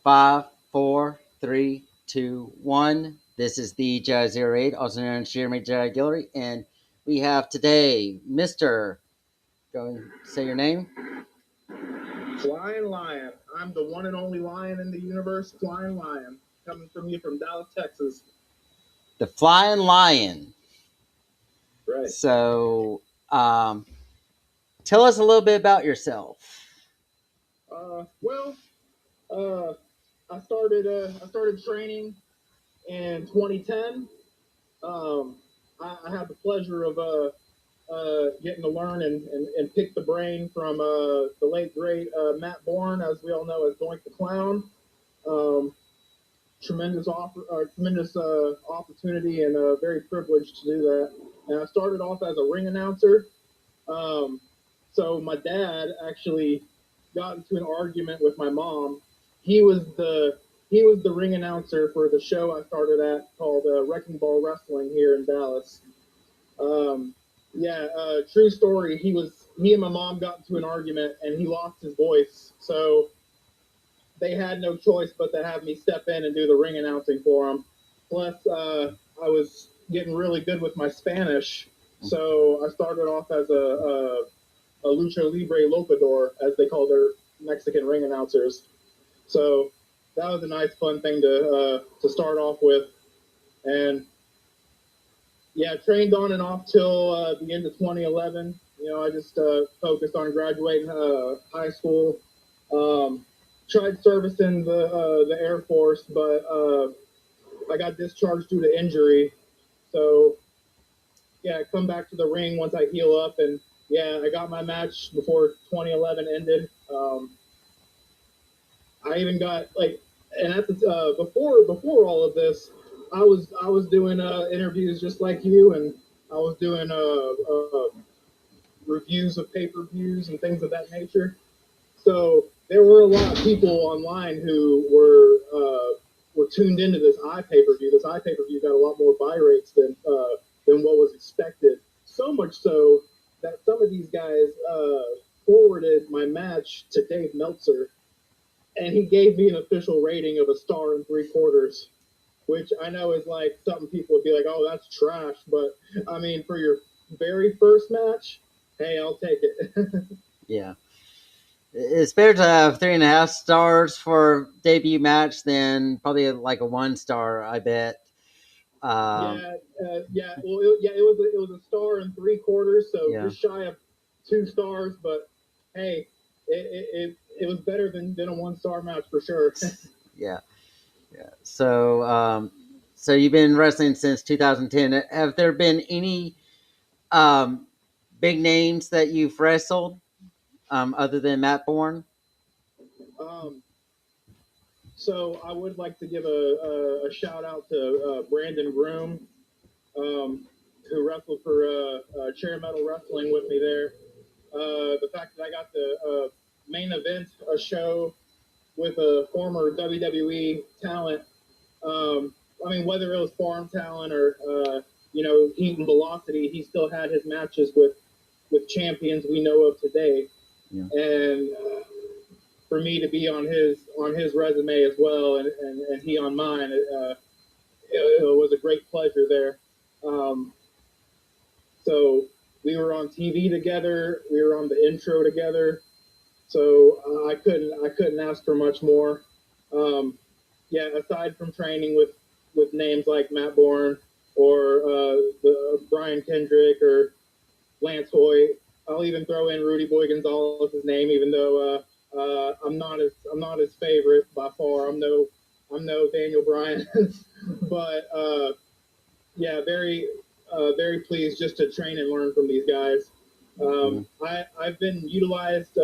Five, four, three, two, one. This is the Jai 08, also known as Jeremy Jai Guillory, and we have today Mr. Go and say your name. Flying Lion. I'm the one and only lion in the universe, Flying Lion, coming from you from Dallas, Texas. The Flying Lion. Right. So, tell us a little bit about yourself. I started training in 2010. I had the pleasure of getting to learn and pick the brain from the late great Matt Bourne, as we all know as Doink the Clown. Tremendous opportunity and very privileged to do that. And I started off as a ring announcer. So my dad actually got into an argument with my mom. He was the ring announcer for the show I started at called Wrecking Ball Wrestling here in Dallas. True story. He and my mom got into an argument and he lost his voice. So they had no choice but to have me step in and do the ring announcing for him. Plus, I was getting really good with my Spanish, so I started off as a lucha libre locador, as they call their Mexican ring announcers. So that was a nice, fun thing to start off with, and yeah, trained on and off till the end of 2011. You know, I just focused on graduating high school. Tried servicing the Air Force, but I got discharged due to injury. So yeah, I come back to the ring once I heal up, and yeah, I got my match before 2011 ended. I even got and at the before all of this, I was doing interviews just like you, and I was doing reviews of pay-per-views and things of that nature. So there were a lot of people online who were tuned into this iPay-per-view. This iPay-per-view got a lot more buy rates than what was expected. So much so that some of these guys forwarded my match to Dave Meltzer, and he gave me an official rating of 1.75 stars, which I know is like something people would be like, "Oh, that's trash," but I mean, for your very first match, hey, I'll take it. Yeah. It's better to have 3.5 stars for debut match than probably like a 1 star, I bet. It was 1.75 stars, so Yeah. just shy of 2 stars. But hey, it was better than a 1 star match for sure. Yeah. Yeah. So you've been wrestling since 2010. Have there been any um, big names that you've wrestled other than Matt Bourne? um, so I would like to give a shout out to Brandon Groom, who wrestled for Chair Metal Wrestling with me there. The fact that I got the main event a show with a former WWE talent. I mean, whether it was farm talent or Heat and Velocity, he still had his matches with champions we know of today. Yeah. And for me to be on his resume as well, and he on mine, it was a great pleasure there. So we were on TV together. We were on the intro together. So I couldn't ask for much more. Aside from training with names like Matt Bourne or Brian Kendrick or Lance Hoyt, I'll even throw in Rudy Boy Gonzalez's name, even though I'm not his favorite by far. I'm no Daniel Bryan, but very pleased just to train and learn from these guys. I've been utilized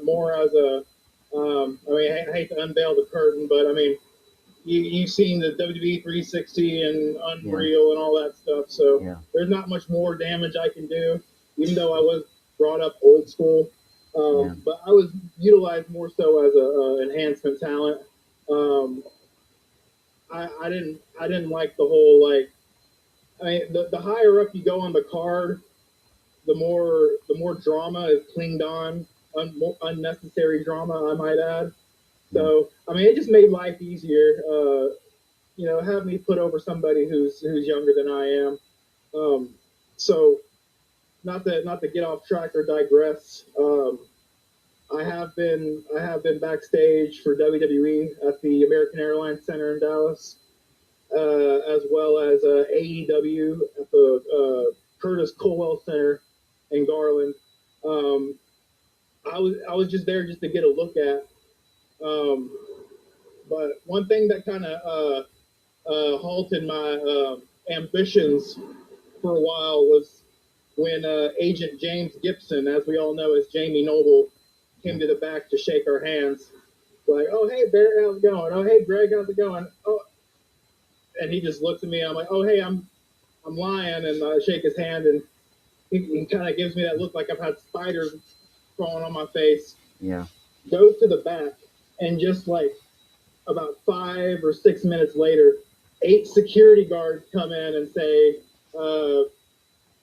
more as a. I hate to unveil the curtain, but I mean, you've seen the WWE 360 and Unreal and all that stuff. So there's not much more damage I can do, even though I was brought up old school. But I was utilized more so as a enhancement talent. I didn't like the whole I mean, the higher up you go on the card, the more drama is clinged on, unnecessary drama, I might add. So I mean, it just made life easier. Have me put over somebody who's younger than I am. So not to get off track or digress. I have been backstage for WWE at the American Airlines Center in Dallas, as well as AEW at the Curtis Colwell Center in Garland. Um, I was just there just to get a look at. Um, but one thing that kind of halted my ambitions for a while was when Agent James Gibson, as we all know as Jamie Noble, came to the back to shake our hands. Like, oh hey Barry, how's it going? Oh hey Greg, how's it going? Oh, and he just looks at me. I'm like, oh hey, I'm Lion, and I shake his hand, and he kind of gives me that look like I've had spiders crawling on my face. Yeah. Goes to the back, and just like about 5 or 6 minutes later, 8 security guards come in and say,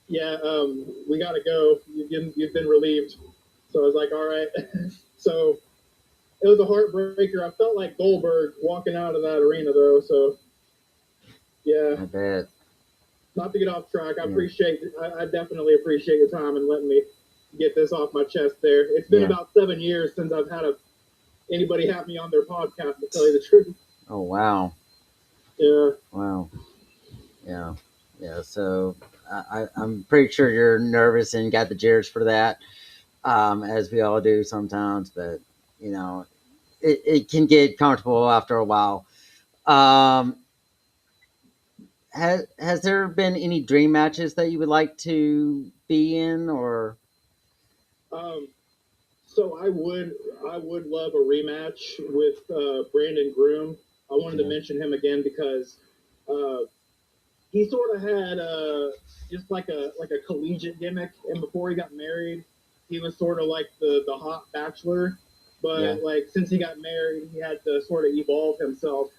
"Yeah, we got to go. You've been relieved." So I was like, "All right." So it was a heartbreaker. I felt like Goldberg walking out of that arena, though. So yeah, I bet. not to get off track. I Yeah. appreciate. I definitely appreciate your time and letting me get this off my chest. There, it's been Yeah. about 7 years since I've had anybody have me on their podcast. To tell you the truth. Oh wow. Yeah. Wow. Yeah. Yeah. So I'm pretty sure you're nervous and got the jitters for that, as we all do sometimes. But you know, it can get comfortable after a while. Um, has there been any dream matches that you would like to be in, or Um, so I would love a rematch with Brandon Groom. I wanted to Yeah. mention him again because uh, he sort of had just like a collegiate gimmick, and before he got married, he was sort of like the hot bachelor. But Yeah. like since he got married, he had to sort of evolve himself.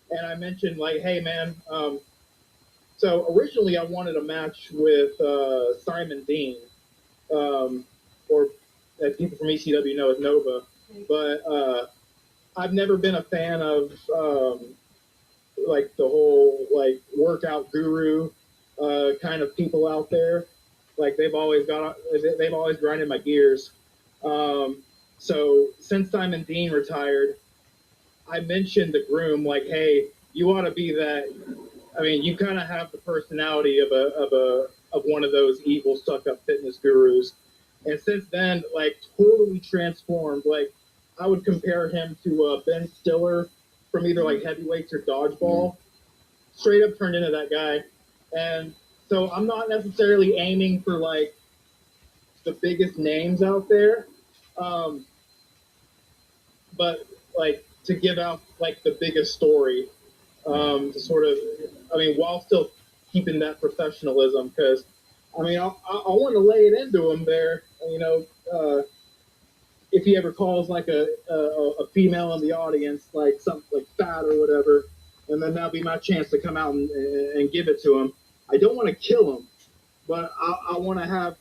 And I mentioned like, hey man, so originally I wanted a match with Simon Dean, or as people from ECW know as Nova. But I've never been a fan of like the whole like workout guru kind of people out there. Like they've always grinded my gears. So since Simon Dean retired, I mentioned the Groom like, hey, you ought to be that. I mean, you kind of have the personality of one of those evil stuck up fitness gurus. And since then, like totally transformed. Like I would compare him to Ben Stiller from either like Heavyweights or Dodgeball. Straight up turned into that guy. And so I'm not necessarily aiming for like the biggest names out there, um, but like to give out like the biggest story, to sort of, I mean, while still keeping that professionalism. Because I mean, I want to lay it into him there. If he ever calls like a female in the audience, like something like fat or whatever, and then that'll be my chance to come out and give it to him. I don't want to kill him, but I want to have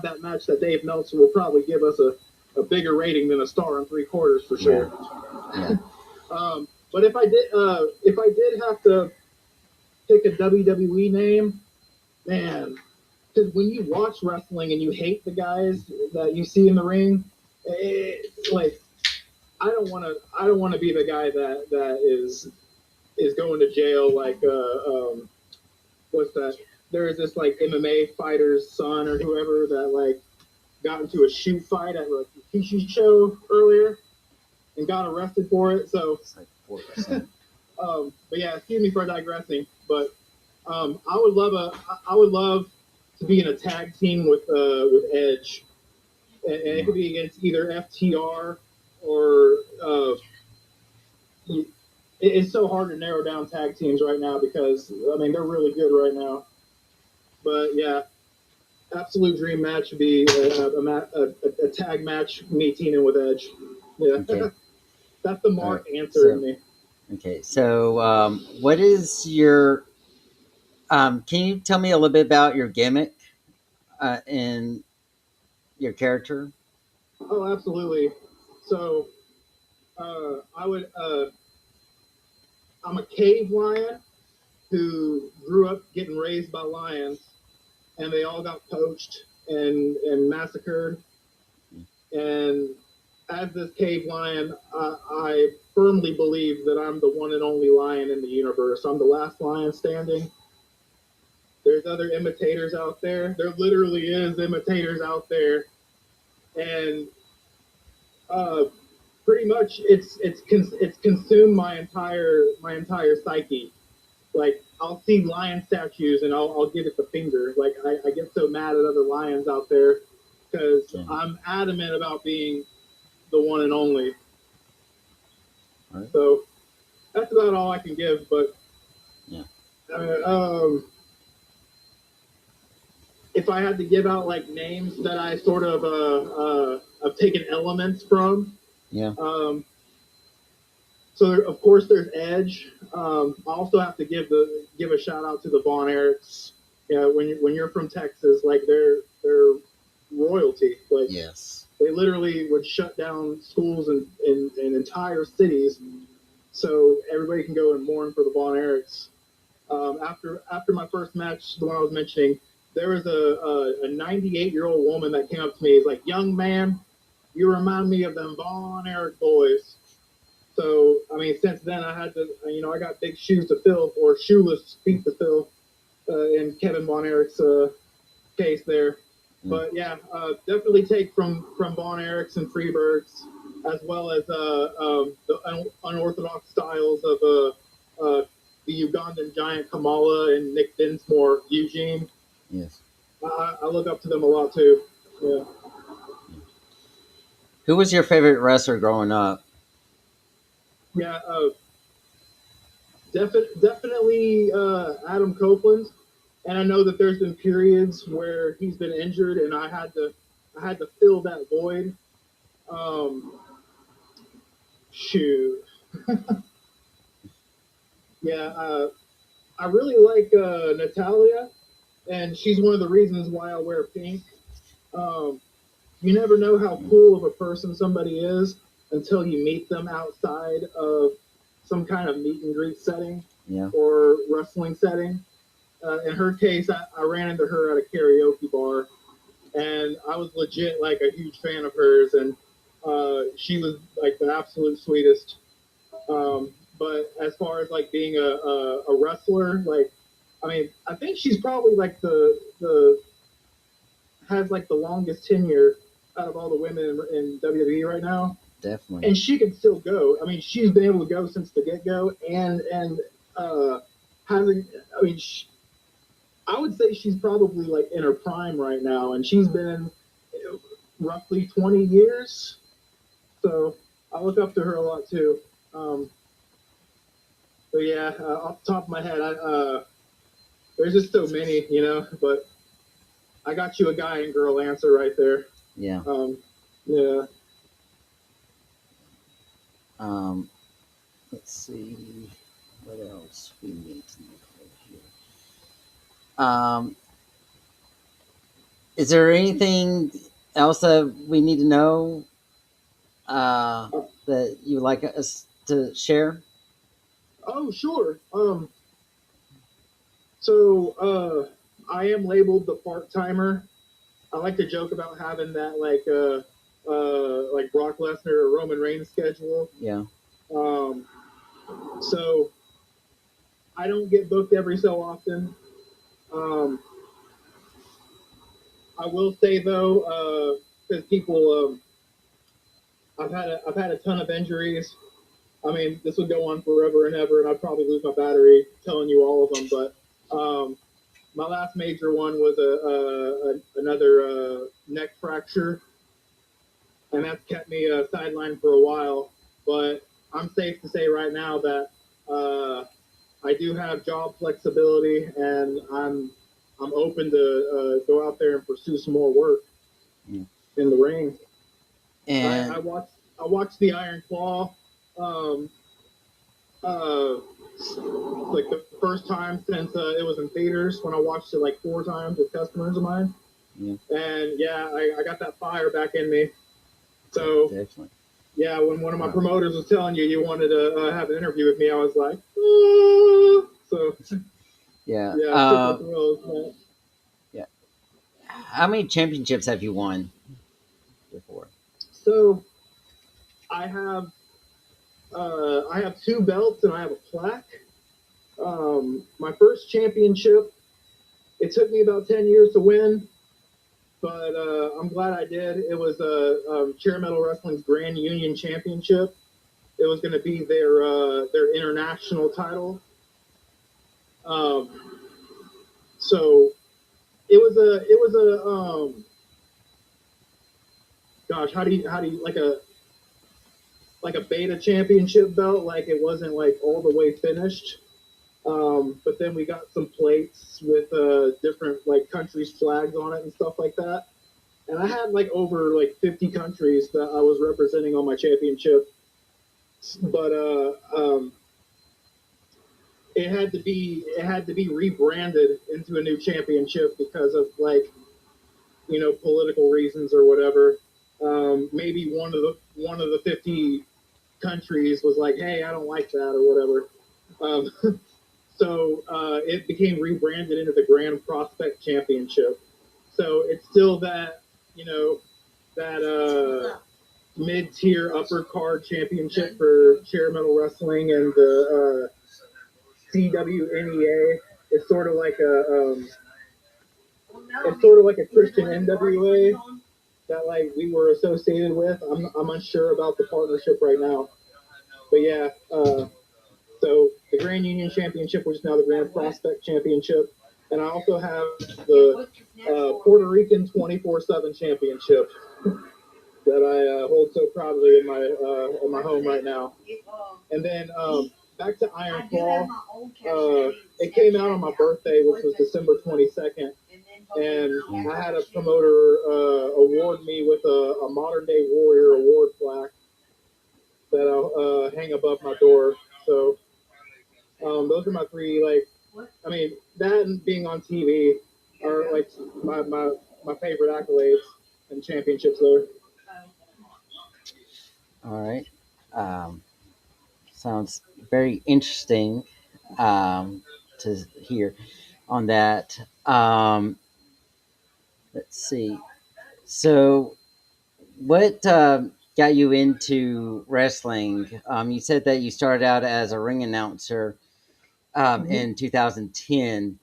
that match that Dave Meltzer will probably give us a bigger rating than a star and 3/4 for sure. Yeah. But if I did have to pick a WWE name, man, because when you watch wrestling and you hate the guys that you see in the ring, like I don't want to be the guy that is going to jail like what's that? There is this like MMA fighter's son or whoever that like got into a shoot fight at like a Kishi show earlier and got arrested for it. So It's like 4%. but yeah, excuse me for digressing, but I would love to be in a tag team with Edge, and it could be against either FTR or it's so hard to narrow down tag teams right now because I mean they're really good right now. But yeah, absolute dream match would be a tag match, me teaming with Edge. Yeah, Okay. that's the Mark answer So- in me. Okay. So, what is your? Can you tell me a little bit about your gimmick and your character? Oh, absolutely. So, I would. I'm a cave lion who grew up getting raised by lions, and they all got poached and massacred. And as this cave lion, I firmly believe that I'm the one and only lion in the universe. I'm the last lion standing. There's other imitators out there. There literally is imitators out there, and uh, pretty much it's consumed my entire psyche. Like I'll see lion statues and I'll give it the finger. Like I get so mad at other lions out there because Yeah. I'm adamant about being the one and only. Right. So that's about all I can give. But Yeah. If I had to give out like names that I sort of have taken elements from, Yeah. So of course there's Edge. I also have to give a shout out to the Von Erichs. Yeah, when you're from Texas, like they're royalty. Like Yes. they literally would shut down schools in entire cities, so everybody can go and mourn for the Von Erichs. After my first match, the one I was mentioning, there was a 98-year-old woman that came up to me. Is like, young man, you remind me of them Von Erich boys. So, I mean, since then, I had to, I got big shoes to fill, or shoeless feet to fill, in Kevin Von Erich's case there. But yeah, definitely take from Von Erichs and Freebirds, as well as the unorthodox styles of the Ugandan giant Kamala and Nick Dinsmore, Eugene. Yes. I look up to them a lot too. Yeah. Who was your favorite wrestler growing up? Yeah, definitely Adam Copeland. And I know that there's been periods where he's been injured, and I had to fill that void. Shoot, yeah, I really like Natalia, and she's one of the reasons why I wear pink. You never know how cool of a person somebody is until you meet them outside of some kind of meet and greet setting, Yeah. or wrestling setting. In her case, I ran into her at a karaoke bar, and I was legit like a huge fan of hers, and she was like the absolute sweetest. But as far as like being a wrestler, like, I mean, I think she's probably like the has like the longest tenure out of all the women in WWE right now. Definitely. And she can still go. I mean, she's been able to go since the get go, and hasn't. I mean, I would say she's probably like in her prime right now, and she's been roughly 20 years. So I look up to her a lot too. But yeah, off the top of my head, there's just so many, But I got you a guy and girl answer right there. Yeah. Yeah. Let's see what else we need to know here. Is there anything else that we need to know that you would like us to share? Oh, sure. So I am labeled the part timer. I like to joke about having that like Brock Lesnar or Roman Reigns schedule. Yeah. So I don't get booked every so often. I will say though, because people, I've had a ton of injuries. I mean, this would go on forever and ever, and I'd probably lose my battery telling you all of them. But my last major one was another neck fracture, and that's kept me sidelined for a while. But I'm safe to say right now that I do have job flexibility, and I'm open to go out there and pursue some more work in the ring. And I watched the Iron Claw, like the first time since it was in theaters, when I watched it like 4 times with customers of mine. Yeah. And yeah, I got that fire back in me. So definitely. Yeah, when one of my Uh, promoters was telling you wanted to have an interview with me, I was like, so yeah. yeah, it took my thrills, man. Yeah. How many championships have you won before? So I have I have 2 belts and I have a plaque. My first championship, it took me about 10 years to win, but I'm glad I did. It was Chair Metal Wrestling's Grand Union Championship. It was going to be their international title. Um, so it was a gosh, how do you like a beta championship belt, like it wasn't like all the way finished. But then we got some plates with different like countries' flags on it and stuff like that. And I had like over like 50 countries that I was representing on my championship. But it had to be rebranded into a new championship because of like political reasons or whatever. Maybe one of the 50 countries was like, hey, I don't like that or whatever. So it became rebranded into the Grand Prospect Championship. So it's still that mid-tier upper card championship for Chair Metal Wrestling and the CWNEA. It's sort of like a Christian NWA that like we were associated with. I'm unsure about the partnership right now, but yeah. So the Grand Union Championship, which is now the Grand Prospect Championship, and I also have the Puerto Rican 24/7 Championship that I hold so proudly in my home right now. And then back to Iron Claw, it came out on my birthday, which was December 22nd, and I had a promoter award me with a Modern Day Warrior award plaque that I'll hang above my door. So those are my three, like, I mean, that and being on TV are like my favorite accolades and championships there. All right. Um, Sounds very interesting to hear on that. Let's see. So, what got you into wrestling? You said that you started out as a ring announcer Mm-hmm. in 2010.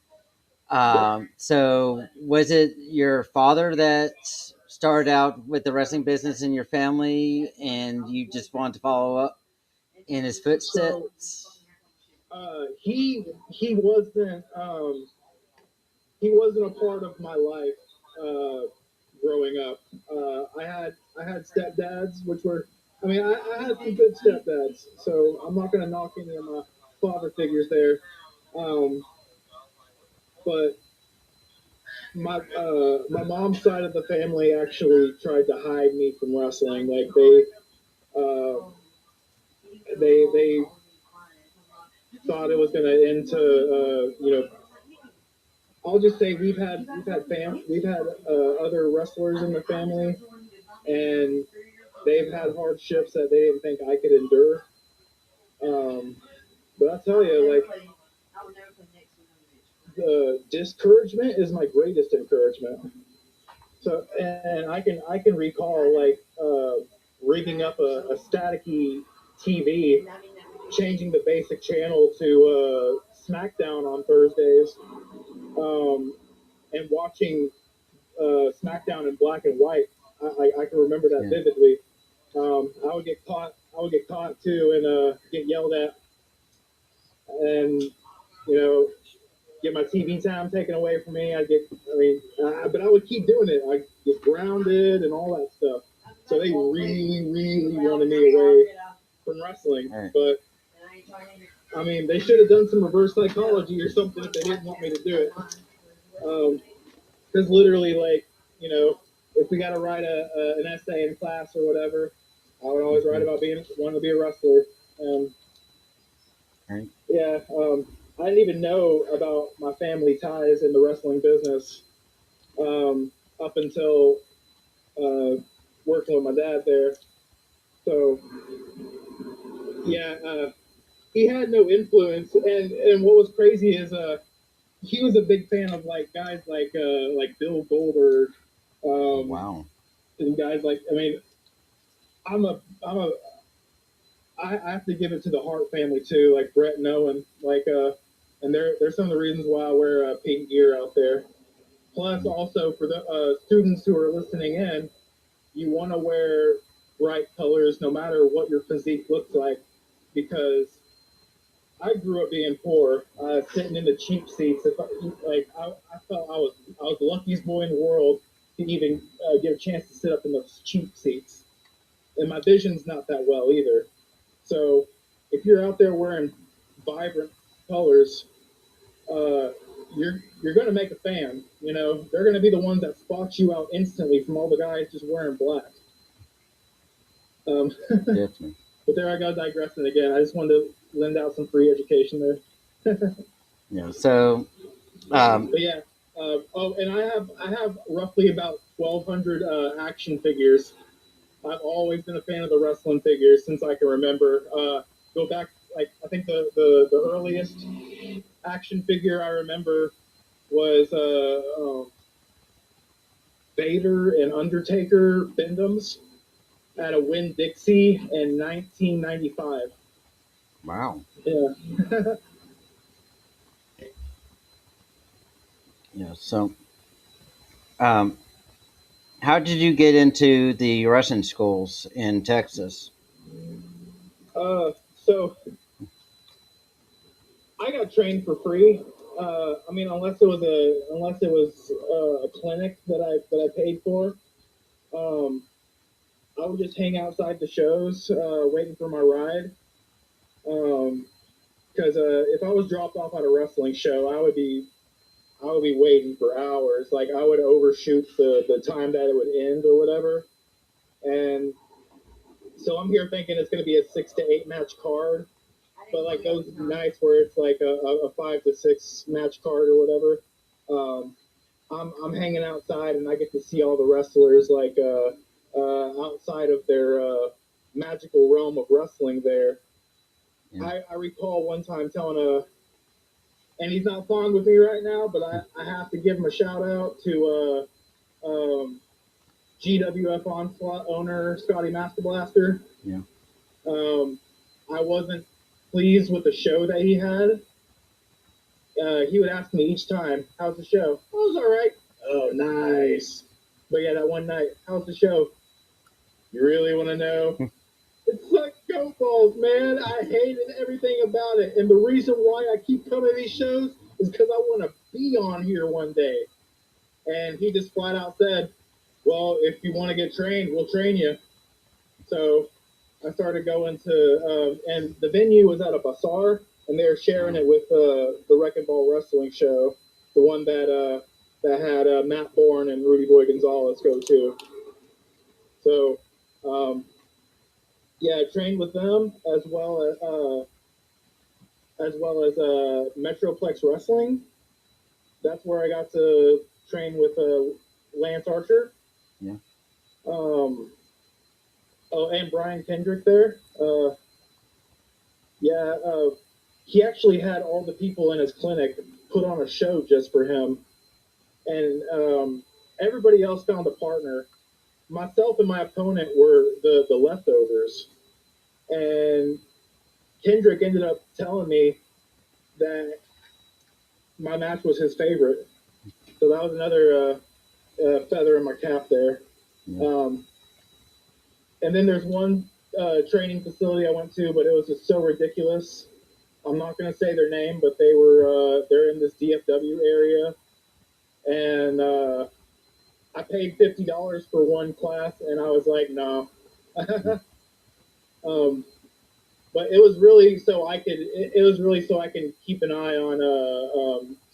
Yep. So, was it your father that started out with the wrestling business in your family, and you just wanted to follow up in his So footsteps? he wasn't a part of my life growing up. I had stepdads, which were, I mean, I had some good stepdads, so I'm not going to knock any of my father figures there. Um, but my mom's side of the family actually tried to hide me from wrestling. Like uh, they thought it was going to end to I'll just say we've had other wrestlers in the family, and they've had hardships that they didn't think I could endure. Um, but I tell you, like, the discouragement is my greatest encouragement. So, and I can recall like rigging up a staticky TV, changing the basic channel to SmackDown on Thursdays, um, and watching SmackDown in black and white. I can remember that Yeah. vividly. I would get caught. I would get caught too, and get yelled at, and get my TV time taken away from me. But I would keep doing it. I get grounded and all that stuff. So they really, really wanted me away from wrestling. All right. But I mean, they should have done some reverse psychology or something if they didn't want me to do it. Because literally, like, if we got to write an essay in class or whatever, I would always write about wanting to be a wrestler. Um, Right. yeah, I didn't even know about my family ties in the wrestling business up until working with my dad there. So yeah, he had no influence, and what was crazy is he was a big fan of like guys like Bill Goldberg, Wow. and guys like I'm a I have to give it to the Hart family too, like Brett and Owen, and they're some of the reasons why I wear pink gear out there. Plus, also for the students who are listening in, you want to wear bright colors no matter what your physique looks like, because I grew up being poor, sitting in the cheap seats. I felt I was the luckiest boy in the world to even get a chance to sit up in those cheap seats, and my vision's not that well either. So if you're out there wearing vibrant colors, uh, you're going to make a fan. You know, they're going to be the ones that spot you out instantly from all the guys just wearing black. Definitely. But there I go digressing again. I just wanted to lend out some free education there. Yeah. So, um, But yeah. Oh, and I have roughly about 1,200 action figures. I've always been a fan of the wrestling figures since I can remember. Go back, like I think the earliest action figure I remember was Vader and Undertaker Bend-Ems at a Winn Dixie in 1995. wow. Yeah. Yeah. So, um, how did you get into the Russian schools in Texas? So I got trained for free. I mean, unless it was a clinic that I paid for. Um, I would just hang outside the shows, waiting for my ride. Because if I was dropped off at a wrestling show, I would be waiting for hours. Like I would overshoot the time that it would end or whatever. And so I'm here thinking it's going to be a 6 to 8 match card, but like those nights where it's like a 5 to 6 match card or whatever, um, I'm hanging outside and I get to see all the wrestlers outside of their magical realm of wrestling there. Yeah. I recall one time telling and he's not fond with me right now, but I have to give him a shout out to GWF Onslaught owner Scotty Master Blaster. Yeah. I wasn't pleased with the show that he had. He would ask me each time, "How's the show?" "Oh, it was all right." "Oh, nice." But yeah, that one night, "How's the show?" "You really want to know?" It's like goat balls, man. I hated everything about it, and the reason why I keep coming to these shows is because I want to be on here one day. And he just flat out said, "Well, if you want to get trained, we'll train you." So I started going to, and the venue was at a bazaar, and they were sharing it with the Wrecking Ball Wrestling show, the one that had Matt Bourne and Rudy Boy Gonzalez go to. So, yeah, I trained with them as well as Metroplex Wrestling. That's where I got to train with Lance Archer. Yeah. Oh, and Brian Kendrick there. Yeah, he actually had all the people in his clinic put on a show just for him, and everybody else found a partner. Myself and my opponent were the leftovers, and Kendrick ended up telling me that my match was his favorite. So that was another feather in my cap there. Yeah. And then there's one training facility I went to, but it was just so ridiculous. I'm not going to say their name, but they're in this DFW area, and I paid $50 for one class, and I was like, no. But it was really so I could. It was really so I can keep an eye on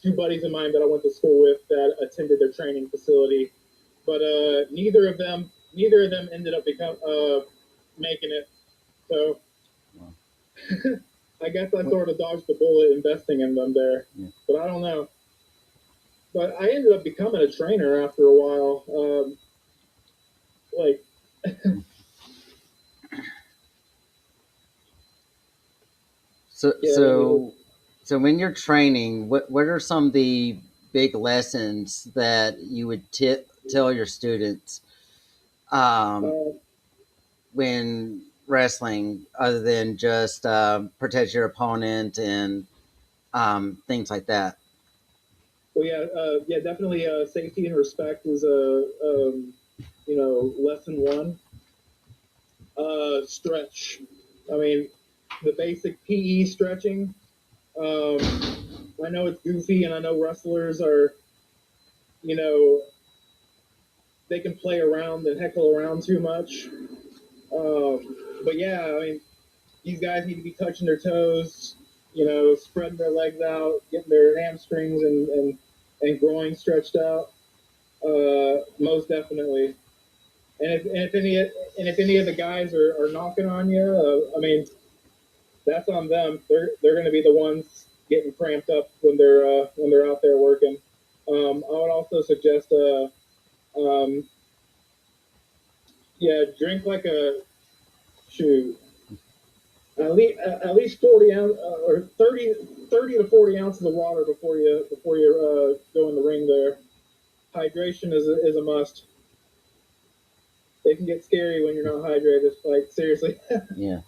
two buddies of mine that I went to school with that attended their training facility, but neither of them ended up making it. So I guess I sort of dodged the bullet investing in them there, but I don't know. But I ended up becoming a trainer after a while. Like So Yeah, so so when you're training, what are some of the big lessons that you would tell your students um, uh, when wrestling, other than just protect your opponent and things like that? well, yeah, definitely. Safety and respect is a lesson one. Stretch. I mean, the basic PE stretching. Um, I know it's goofy, and I know wrestlers are, you know, they can play around and heckle around too much. But yeah, I mean, these guys need to be touching their toes, spreading their legs out, getting their hamstrings and groin stretched out. Most definitely. And if any of the guys are knocking on you, I mean, that's on them. They're going to be the ones getting cramped up when they're out there working. I would also suggest, um, yeah, drink like a shoot at least 40 ounce or 30 to 40 ounces of water before you go in the ring. There, hydration is a must. It can get scary when you're not hydrated. Like seriously, Yeah.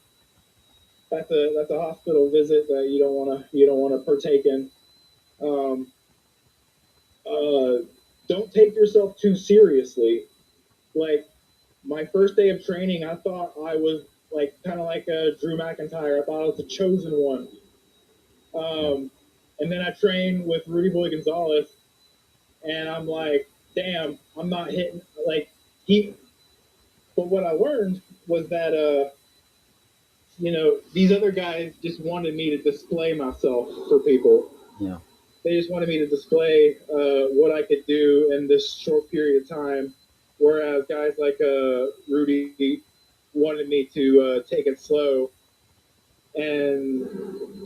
that's a hospital visit that you don't want to partake in. Um, don't take yourself too seriously. Like my first day of training, I thought I was like kind of like a Drew McIntyre. I thought I was the chosen one. Yeah. And then I trained with Rudy Boy Gonzalez, and I'm like, damn, I'm not hitting like he. But what I learned was that these other guys just wanted me to display myself for people. Yeah. They just wanted me to display what I could do in this short period of time, whereas guys like Rudy wanted me to take it slow and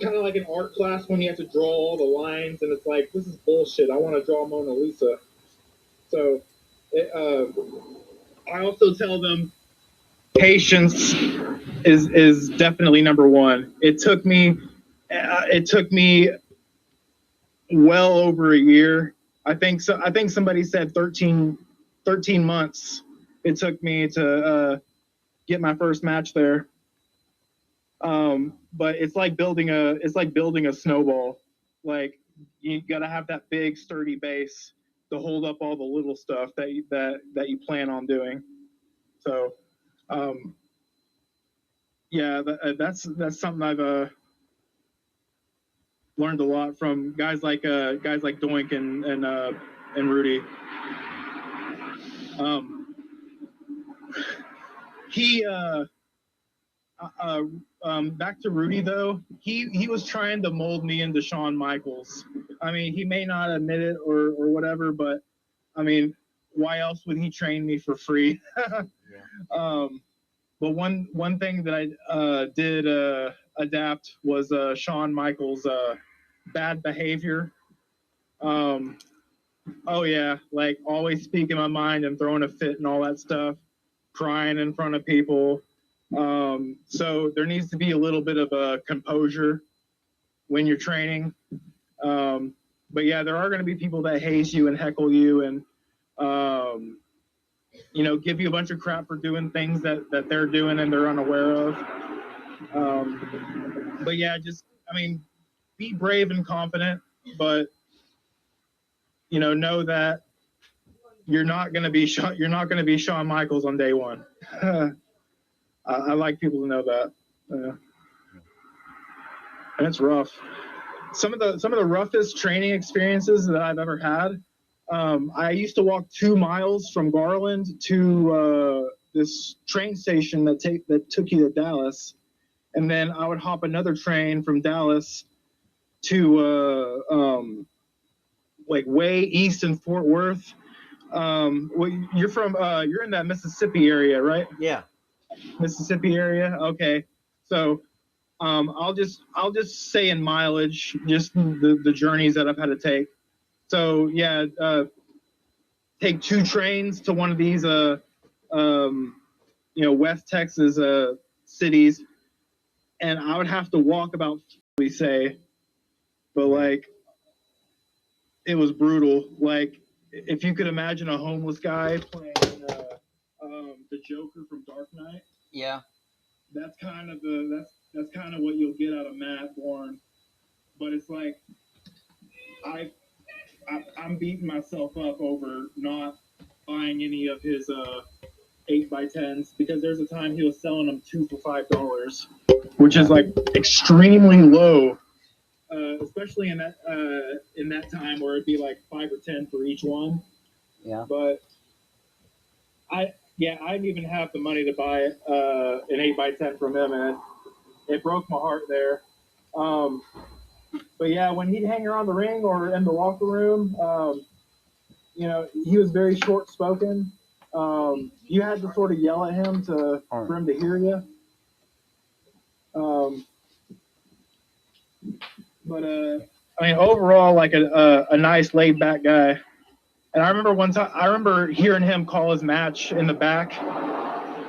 kind of like an art class when you have to draw all the lines, and it's like this is bullshit. I want to draw Mona Lisa. So, I also tell them patience is definitely number one. It took me well over a year. I think so. I think somebody said 13 months. It took me to get my first match there. But it's like building a snowball. Like you got to have that big sturdy base to hold up all the little stuff that you plan on doing. So, um, yeah, that's something I've learned a lot from guys like Doink and Rudy. Um, he back to Rudy though. He was trying to mold me into Shawn Michaels. I mean, he may not admit it or whatever, but I mean, why else would he train me for free? Yeah. But one thing that I did adapt was Shawn Michaels' bad behavior. Um, oh yeah, like always speaking my mind and throwing a fit and all that stuff, crying in front of people. So there needs to be a little bit of a composure when you're training. But yeah, there are going to be people that haze you and heckle you and give you a bunch of crap for doing things that they're doing and they're unaware of. But yeah, I mean, be brave and confident, but know that you're not going to be Shawn Michaels on day one. I like people to know that. And it's rough. Some of the roughest training experiences that I've ever had. I used to walk 2 miles from Garland to this train station that took you to Dallas, and then I would hop another train from Dallas to like way east in Fort Worth. Well, you're in that Mississippi area, right? Yeah. Mississippi area. Okay, so I'll just say in mileage, just the journeys that I've had to take. So yeah, take 2 trains to one of these West Texas cities, and I would have to walk about we say, but like it was brutal. Like if you could imagine a homeless guy playing the Joker from Dark Knight. Yeah. That's kind of that's kind of what you'll get out of Matt Bourne. But it's like I'm beating myself up over not buying any of his 8x10s because there's a time he was selling them 2 for $5, which is like extremely low, especially in that time where it'd be like 5 or 10 for each one. Yeah. But I didn't even have the money to buy an 8x10 from him, and it broke my heart there. But yeah, when he'd hang around the ring or in the locker room, you know, he was very short spoken. You had to sort of yell at him for him to hear you. But I mean, overall, like a nice laid back guy. And I remember one time, I remember hearing him call his match in the back.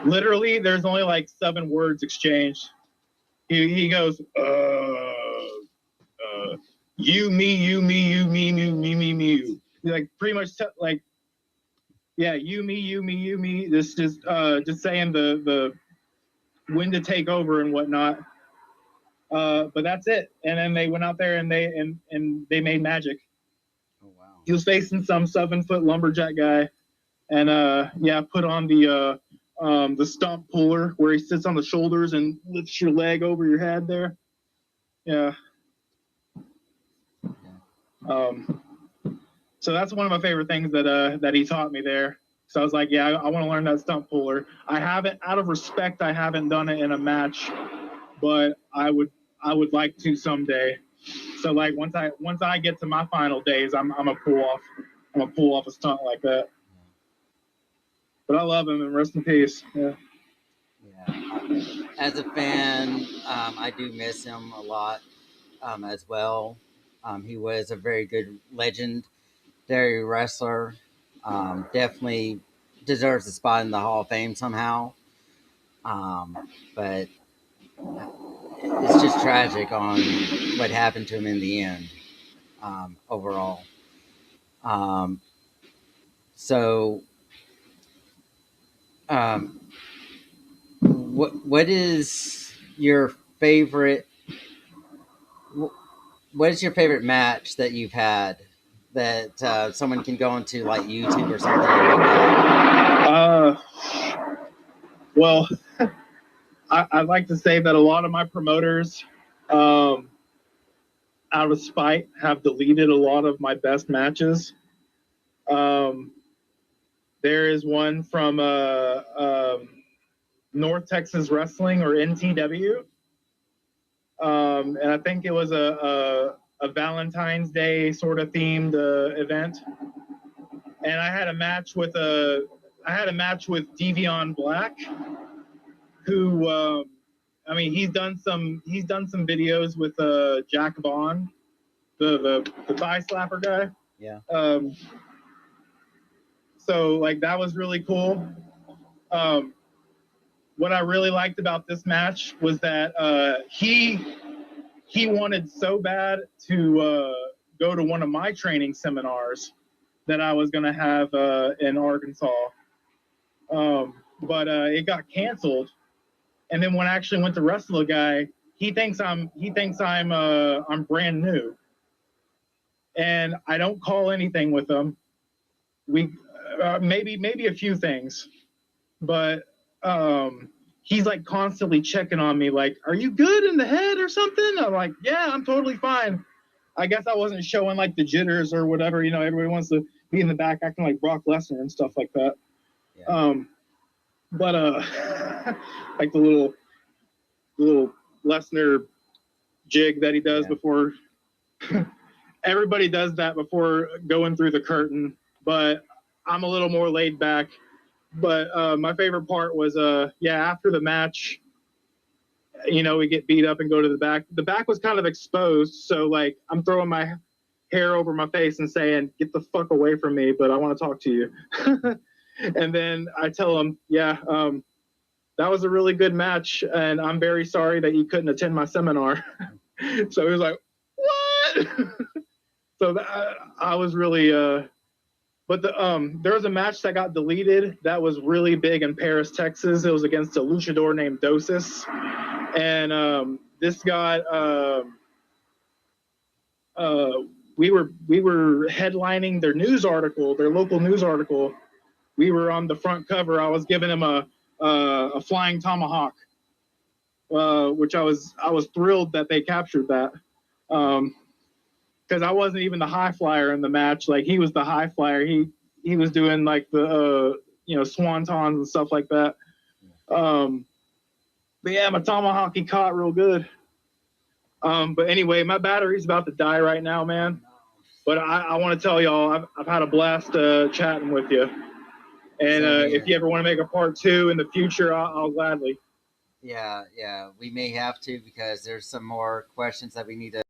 Literally, there's only like 7 words exchanged. He goes, you, me, you, me, you, me, me, you. Like pretty much like, yeah, you, me, you, me, you, me. Just saying the when to take over and whatnot. But that's it. And then they went out there and they made magic. Oh wow. He was facing some 7-foot lumberjack guy, and put on the stump puller where he sits on the shoulders and lifts your leg over your head there. Yeah. So that's one of my favorite things that he taught me there. So I was like, yeah, I want to learn that stump puller. I haven't, out of respect, I haven't done it in a match, but I would like to someday. So like once I get to my final days, I'm gonna pull off a stunt like that. But I love him and rest in peace. Yeah. Yeah. As a fan, I do miss him a lot as well. He was a very good legendary wrestler. Definitely deserves a spot in the Hall of Fame somehow. But it's just tragic on what happened to him in the end, overall. So, what is your favorite? What is your favorite match that you've had that someone can go into like YouTube or something and look at? Well, I'd like to say that a lot of my promoters, out of spite, have deleted a lot of my best matches. There is one from North Texas Wrestling, or NTW, and I think it was a Valentine's Day sort of themed event. And I had a match with Devion Black, who I mean, he's done some videos with Jack Vaughn, the thigh slapper guy. Yeah. So like that was really cool. What I really liked about this match was that he wanted so bad to go to one of my training seminars that I was going to have in Arkansas. But it got canceled. And then when I actually went to wrestle a guy, he thinks I'm brand new. And I don't call anything with him. We maybe a few things, but he's like constantly checking on me, like, "Are you good in the head or something?" I'm like, "Yeah, I'm totally fine." I guess I wasn't showing like the jitters or whatever. You know, everybody wants to be in the back acting like Brock Lesnar and stuff like that. Yeah. But like the little Lesnar jig that he does before. Everybody does that before going through the curtain, but I'm a little more laid back. But my favorite part was after the match, you know, we get beat up and go to the back. The back was kind of exposed, so like I'm throwing my hair over my face and saying, "Get the fuck away from me," but I want to talk to you. And then I tell him, that was a really good match, and I'm very sorry that you couldn't attend my seminar. So he was like, what? So I was really but there was a match that got deleted that was really big in Paris, Texas. It was against a luchador named Dosis, and this guy we were headlining their news article, their local news article. We were on the front cover. I was giving him a flying tomahawk, which I was thrilled that they captured that. Because I wasn't even the high flyer in the match. Like, he was the high flyer. He was doing like the swantons and stuff like that. But yeah, my tomahawk he caught real good. But anyway, my battery's about to die right now, man. But I want to tell y'all, I've had a blast chatting with you. And if you ever want to make a part 2 in the future, I'll gladly. Yeah, we may have to, because there's some more questions that we need to